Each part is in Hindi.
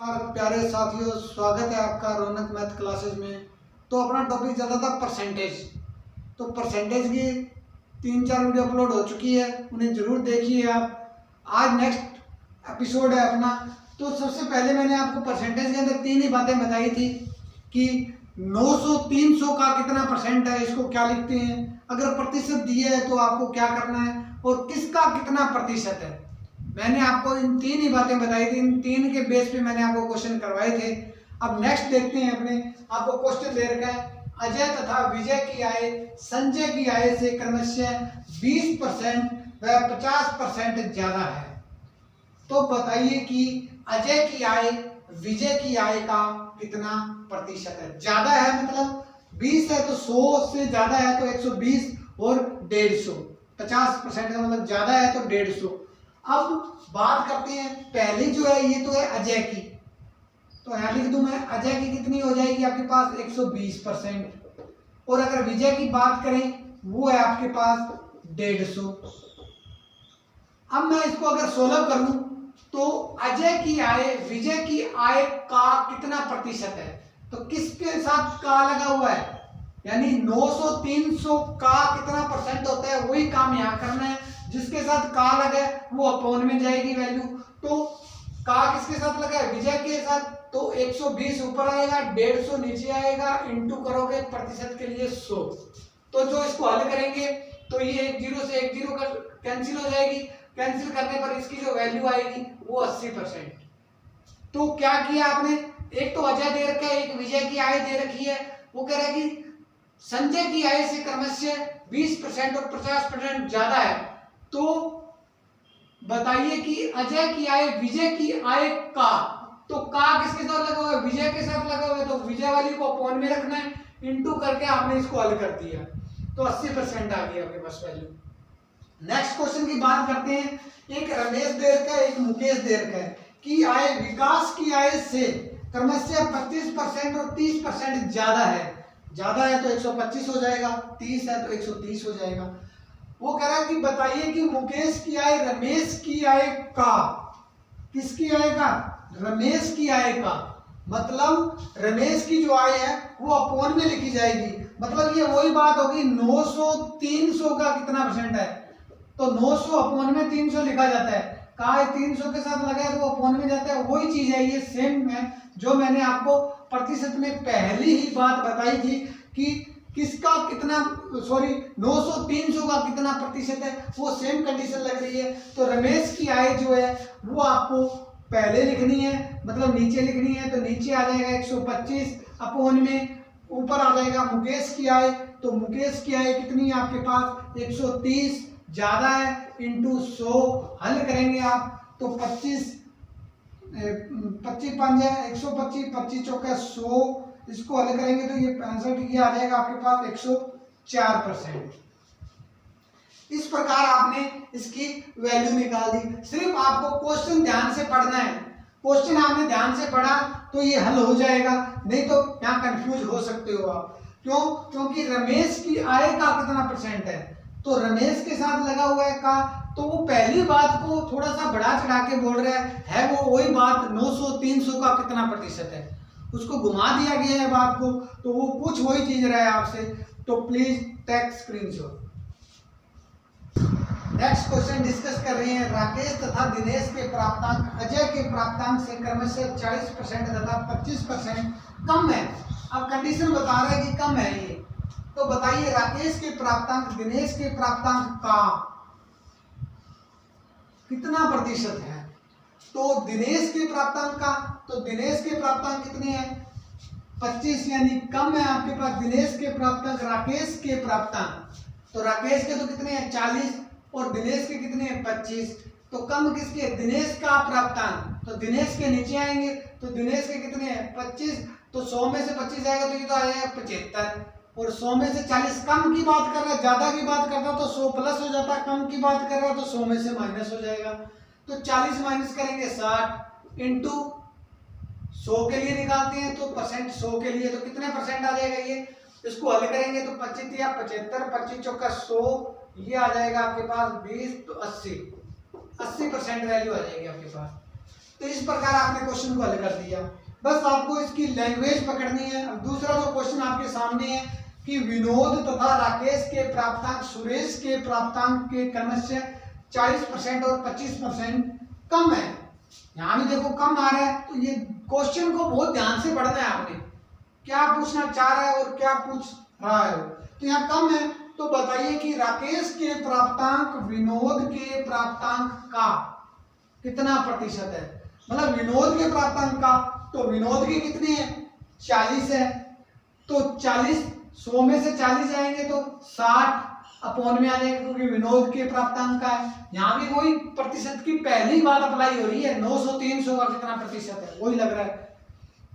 और प्यारे साथियों, स्वागत है आपका रौनक मैथ क्लासेस में। तो अपना टॉपिक चला था परसेंटेज। तो परसेंटेज की 3-4 वीडियो अपलोड हो चुकी है, उन्हें जरूर देखिए आप। आज नेक्स्ट एपिसोड है अपना। तो सबसे पहले मैंने आपको परसेंटेज के अंदर 3 ही बातें बताई थी कि 900 300 का कितना परसेंट है, इसको क्या लिखते हैं, अगर प्रतिशत दिए है तो आपको क्या करना है, और किसका कितना प्रतिशत है। मैंने आपको इन 3 ही बातें बताई थी, इन 3 के बेस पे मैंने आपको क्वेश्चन करवाए थे। अब नेक्स्ट देखते हैं अपने। आपको क्वेश्चन दे रखा है, अजय तथा विजय की आय संजय की आय से क्रमशः 20% व 50% ज्यादा है। तो बताइए कि अजय की आय विजय की आय का कितना प्रतिशत है। ज्यादा है मतलब 20 है तो 100 से ज्यादा है तो 120 और 150। 50% का मतलब ज्यादा है तो 150। अब बात करते हैं, पहली जो है ये तो है अजय की, तो यहां लिख दूं मैं, अजय की कितनी हो जाएगी आपके पास 120%। और अगर विजय की बात करें वो है आपके पास 150। अब मैं इसको अगर सोल्व करूं तो अजय की आय विजय की आय का कितना प्रतिशत है, तो किसके साथ का लगा हुआ है, यानी 900 300 का कितना परसेंट होता है वही काम यहां करना है। जिसके साथ का लगा है वो अपॉन में जाएगी वैल्यू। तो का किसके साथ लगा है, विजय के साथ, तो 120 ऊपर आएगा, 150 नीचे आएगा, इंटू करोगे प्रतिशत के लिए 100। तो जो इसको हल करेंगे तो ये 1 0 से 1 0 का कैंसिल हो जाएगी। कैंसिल करने पर इसकी जो वैल्यू आएगी वो 80%। तो क्या किया आपने, एक तो अजय दे रखा है, एक विजय की आय दे रखी है। वो कह रहा है कि संजय की आय से क्रमशः 20% और 50% ज्यादा है। तो बताइए कि अजय की आय विजय की आय का, तो का किसके साथ लगा हुआ है, विजय के साथ लगा हुआ है, तो विजय वाली को अपॉन में रखना है, इंटू करके आपने इसको हल कर दिया तो 80% आ गई आपके पास वैल्यू। नेक्स्ट क्वेश्चन की बात करते हैं। एक रमेश दे रखा है, एक मुकेश दे रखा है कि आय विकास की आय से क्रमशः 25% और 30% ज्यादा है। ज्यादा है तो 125 हो जाएगा, 30 है तो 130 हो जाएगा। वो कह रहा है कि बताइए कि मुकेश की आय रमेश की आय का, किसकी आय का, रमेश की आय का, मतलब रमेश की जो आय है वो अपॉन में लिखी जाएगी। मतलब ये वही बात होगी, 900 300 का कितना परसेंट है, तो 900 अपॉन में 300 लिखा जाता है। का 300 के साथ लगा है तो वो अपॉन में जाता है, वही चीज है, ये सेम है जो मैंने आपको प्रतिशत में पहली ही बात बताई थी कि किसका कितना, सॉरी 900 300 का कितना प्रतिशत है, वो सेम कंडीशन लग रही है। तो रमेश की आय जो है वो आपको पहले लिखनी है, मतलब नीचे लिखनी है, तो नीचे आ जाएगा 125 अपॉन में, ऊपर आ जाएगा मुकेश की आय। तो मुकेश की आय कितनी है आपके पास 130 ज्यादा है, इंटू 100 हल करेंगे आप तो 25 5 है 125, 25 चौका 100, इसको हल करेंगे तो ये 65 की आ जाएगा आपके पास 104%। इस प्रकार आपने इसकी वैल्यू निकाल दी। सिर्फ आपको क्वेश्चन ध्यान से पढ़ना है, क्वेश्चन आपने ध्यान से पढ़ा तो ये हल हो जाएगा, नहीं तो यहाँ कंफ्यूज हो सकते हो आप। क्यों, क्योंकि रमेश की आय का कितना परसेंट है, तो रमेश के साथ लगा हुआ है का, तो वो पहली बात को थोड़ा सा बढ़ा चढ़ा के बोल रहा है वो वही बात 900 300 का कितना प्रतिशत है, उसको घुमा दिया गया है बात को, तो वो कुछ वही चीज रहा है आपसे। तो please take screenshot. Next question discuss कर रहे हैं, राकेश तथा दिनेश के प्राप्तांक अजय के प्राप्तांक से क्रमशः 40% तथा 25% कम है। अब कंडीशन बता रहा है कि कम है ये, तो बताइए राकेश के प्राप्तांक दिनेश के प्राप्तांक का कितना प्रतिशत है। तो दिनेश के प्राप्तांक का, तो दिनेश के प्राप्तांक कितने हैं 25, यानी कम है आपके पास दिनेश के प्राप्तांक राकेश के प्राप्तांक। तो राकेश के तो कितने हैं 40 और दिनेश के कितने हैं 25, तो कम किसके, दिनेश का प्राप्तांक, तो दिनेश के नीचे आएंगे, तो दिनेश के कितने हैं 25, तो 100 में से 25 आएगा तो ये तो आ जाएगा 75, और 100 में से 40 कम की बात कर रहा है, ज्यादा की बात करता तो 100 प्लस हो जाता, कम की बात कर रहा तो 100 में से माइनस हो जाएगा। तो 40 माइनस करेंगे 60 इंटू 100 के लिए निकालते हैं तो परसेंट 100 के लिए, तो कितने परसेंट आ जाएगा ये, इसको हल करेंगे तो 25 या 75, 25 चौका 100, ये आ जाएगा आपके पास 20, तो 80% वैल्यू आ जाएगी आपके पास। तो इस प्रकार आपने क्वेश्चन को हल कर दिया। बस आपको इसकी लैंग्वेज पकड़नी है। अब दूसरा जो क्वेश्चन आपके सामने है कि विनोद तथा राकेश के प्राप्तांक सुरेश के प्राप्तांक के क्रमशः 40% और 25% कम है। यहाँ भी देखो कम आ रहा है, तो ये क्वेश्चन को बहुत ध्यान से पढ़ना है आपने, क्या पूछना चाह रहा है और क्या पूछ रहा है। तो यहाँ कम है, तो बताइए कि राकेश के प्राप्तांक विनोद के प्राप्तांक का कितना प्रतिशत है। मतलब विनोद के प्राप्तांक का, तो विनोद के कितने हैं 40 है, तो 40 100 में से 40 जाएंगे तो 60 अपॉन में आ जाएंगे, क्योंकि विनोद के प्राप्तांक का है। यहाँ भी वही प्रतिशत की पहली बात अप्लाई हो रही है। 900 300 का कितना प्रतिशत है वही लग रहा है।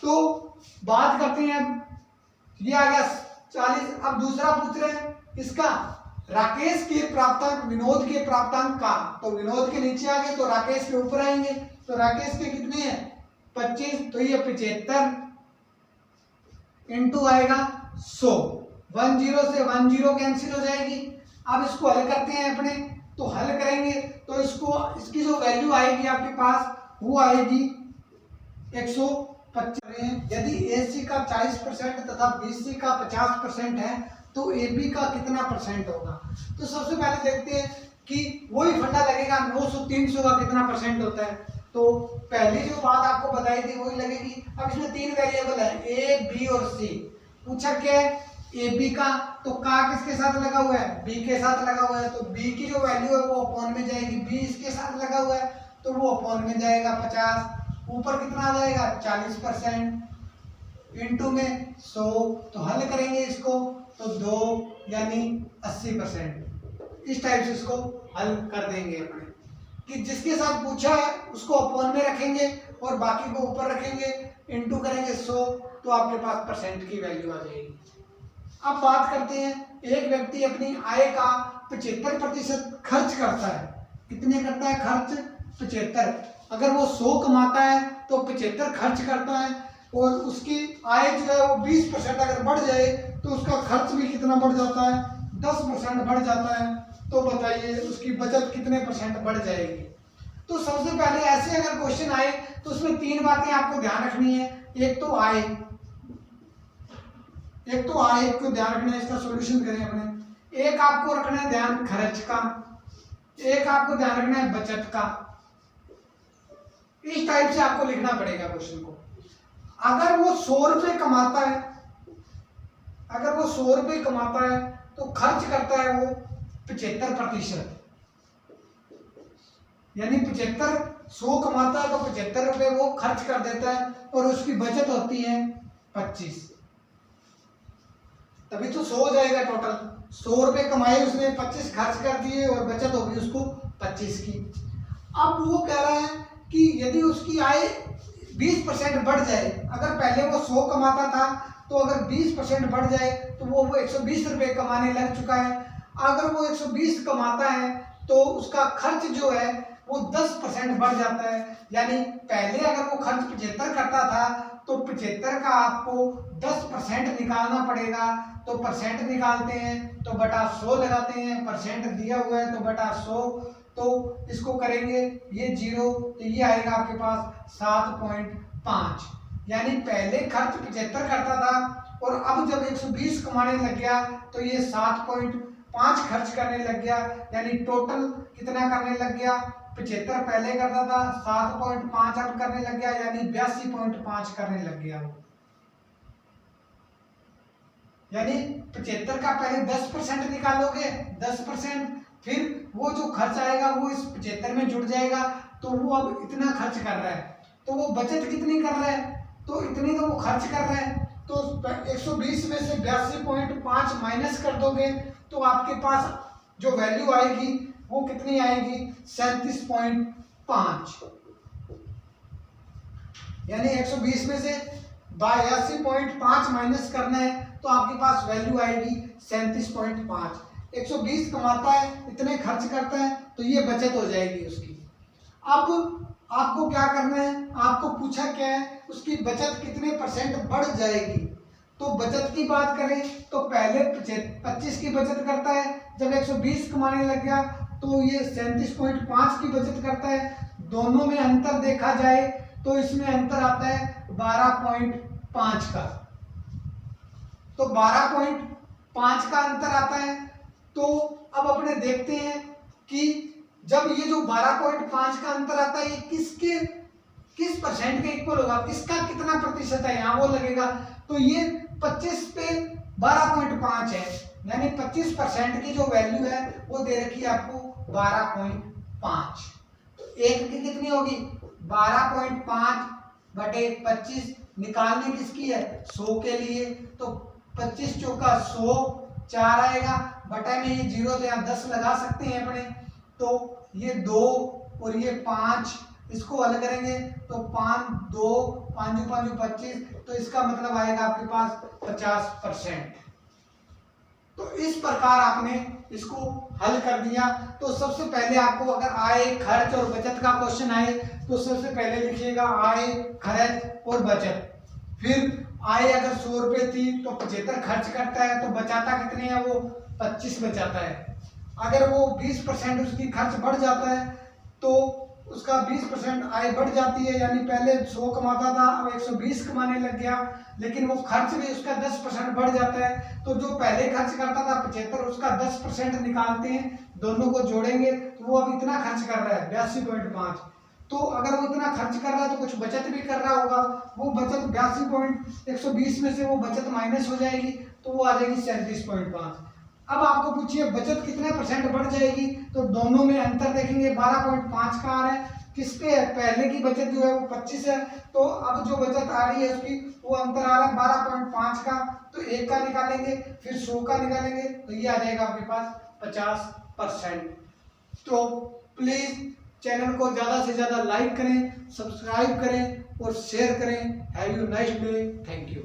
तो बात करते हैं, ये आ गया 40। अब दूसरा पूछ रहे हैं इसका राकेश के प्राप्तांक विनोद के प्राप्तांक का, तो विनोद के नीचे आ गए तो राकेश के ऊपर आएंगे, तो राकेश के कितने हैं 25, तो ये 75 इंटू आएगा 100, 10 से 10 कैंसिल हो जाएगी। अब इसको हल करते हैं अपने, तो हल करेंगे तो इसकी जो वैल्यू आएगी आपके पास वो आएगी 125। यदि AC का 40% तथा BC का 50% है तो AB का कितना परसेंट होगा। तो सबसे पहले देखते हैं कि वही फंडा लगेगा 900 300 का कितना परसेंट होता है। तो पहली जो बात आपको बताई थी वही लगेगी। अब इसमें 3 वेरिएबल है A, B और C। पूछा क्या है AB का, तो का किसके साथ लगा हुआ है B के साथ लगा हुआ है, तो B की जो वैल्यू है वो अपॉन में जाएगी, B इसके साथ लगा हुआ है तो वो अपॉन में जाएगा 50, ऊपर कितना आ जाएगा 40% इंटू में 100, तो हल करेंगे इसको तो 2 यानी 80%। इस टाइप से इसको हल कर देंगे अपने, कि जिसके साथ पूछा है उसको अपॉन में रखेंगे और बाकी को ऊपर रखेंगे, इंटू करेंगे 100, तो आपके पास परसेंट की वैल्यू आ जाएगी। अब बात करते हैं, एक व्यक्ति अपनी आय का 75% खर्च करता है। कितने करता है खर्च 75। अगर वो 100 कमाता है तो 75 खर्च करता है, और उसकी आय जो है वो 20% अगर बढ़ जाए तो उसका खर्च भी कितना बढ़ जाता है 10% बढ़ जाता है। तो बताइए उसकी बचत कितने परसेंट बढ़ जाएगी। तो सबसे पहले ऐसे अगर क्वेश्चन आए तो उसमें 3 बातें आपको ध्यान रखनी है। एक तो आय को ध्यान रखना है, इसका सॉल्यूशन करें अपने। एक आपको रखना है ध्यान खर्च का, एक आपको ध्यान रखना है बचत का। इस टाइप से आपको लिखना पड़ेगा क्वेश्चन को। अगर वो 100 रुपये कमाता है, तो खर्च करता है वो 75%, यानी 75, 100 कमाता है तो 75 रुपये वो खर्च कर देता है, और उसकी बचत होती है 25। तभी तो 100 हो जाएगा टोटल। 100 रुपये कमाए उसने, 25 खर्च कर दिए और बचत होगी उसको 25 की। अब वो कह रहा है कि यदि उसकी आय 20% बढ़ जाए, अगर पहले वो 100 कमाता था तो अगर 20% बढ़ जाए तो वो 120 रुपये कमाने लग चुका है। अगर वो 120 कमाता है तो उसका खर्च जो है वो 10% बढ़ जाता है। यानी पहले अगर वो खर्च 75 करता था तो 75 का आपको 10% निकालना पड़ेगा। तो परसेंट निकालते हैं तो बटा 100 लगाते हैं, परसेंट दिया हुआ है तो बटा 100, तो इसको करेंगे ये 0, तो ये आएगा आपके पास 7.5। यानी पहले खर्च 75 करता था और अब जब 120 कमाने लग गया तो ये 7.5 खर्च करने लग गया। यानी टोटल कितना करने लग गया, 75 पहले करता था, 7.5 अब करने लग गया, यानी 82.5 करने लग गया वो। यानी 75 का पहले 10% निकालोगे, 10%, फिर वो जो खर्च आएगा वो इस 75 में जुड़ जाएगा। तो वो अब इतना खर्च कर रहा है, तो वो बचत कितनी कर रहा है, तो इतनी तो वो खर्च कर रहा है। तो 120 में से 82.5 माइनस कर दोगे तो आपके पास जो वैल्यू आएगी वो कितनी आएगी, 37.5। यानी 120 में से 82.5 माइनस करना है तो आपके पास वैल्यू आएगी 37.5। 120 कमाता है, इतने खर्च करता है, तो ये बचत हो जाएगी उसकी। अब आपको क्या करना है, आपको पूछा क्या है, उसकी बचत कितने परसेंट बढ़ जाएगी। तो बचत की बात करें तो पहले 25 की बचत करता है, जब 120 कमाने लग गया तो ये 37.5 की बचत करता है। दोनों में अंतर देखा जाए तो इसमें अंतर आता है 12.5 का। तो 12.5 का अंतर आता है। तो अब अपने देखते हैं कि जब ये जो 12.5 का अंतर आता है ये किस परसेंट के इक्वल होगा, किसका कितना प्रतिशत है, यहाँ वो लगेगा। तो ये 25 पे 12.5 है, यानी 25% की जो वैल्यू है वो दे रखी है आपको 12.5। तो एक की कितनी होगी 12.5 बटे 25, निकालने किसकी है 100 के लिए। तो 25 चौका 100, 4 आएगा, बटा में ये 0 तो यहाँ 10 लगा सकते हैं अपने। तो ये 2 और ये 5, इसको हल करेंगे तो 5 2 5 5 25, तो इसका मतलब आएगा आपके पास 50%। तो इस प्रकार आपने इसको हल कर दिया। तो सबसे पहले आपको अगर आय, खर्च और बचत का क्वेश्चन आए तो सबसे पहले लिखिएगा आय, खर्च और बचत। फिर आय अगर 100 रुपये थी तो 75 खर्च करता है, तो बचाता कितने हैं वो 25 बचाता है। अगर वो 20% उसकी खर्च बढ़ जाता है तो उसका 20% आय बढ़ जाती है, यानी पहले 100 कमाता था अब 120 कमाने लग गया, लेकिन वो खर्च भी उसका 10% बढ़ जाता है। तो जो पहले खर्च करता था 75, उसका 10% निकालते हैं, दोनों को जोड़ेंगे तो वो अब इतना खर्च कर रहा है 82.5। तो अगर वो इतना खर्च कर रहा है तो कुछ बचत भी कर रहा होगा, वो बचत 82.120 में से वो बचत माइनस हो जाएगी तो वो आ जाएगी 37.5। अब आपको पूछिए बचत कितने परसेंट बढ़ जाएगी, तो दोनों में अंतर देखेंगे 12.5 का आ रहा है, किस पे है, पहले की बचत जो है वो 25 है, तो अब जो बचत आ रही है उसकी वो अंतर आ रहा है 12.5 का। तो 1 का निकालेंगे, फिर 100 का निकालेंगे, तो ये आ जाएगा आपके पास 50%। तो प्लीज चैनल को ज़्यादा से ज़्यादा लाइक करें, सब्सक्राइब करें और शेयर करें। Have you nice day, thank you.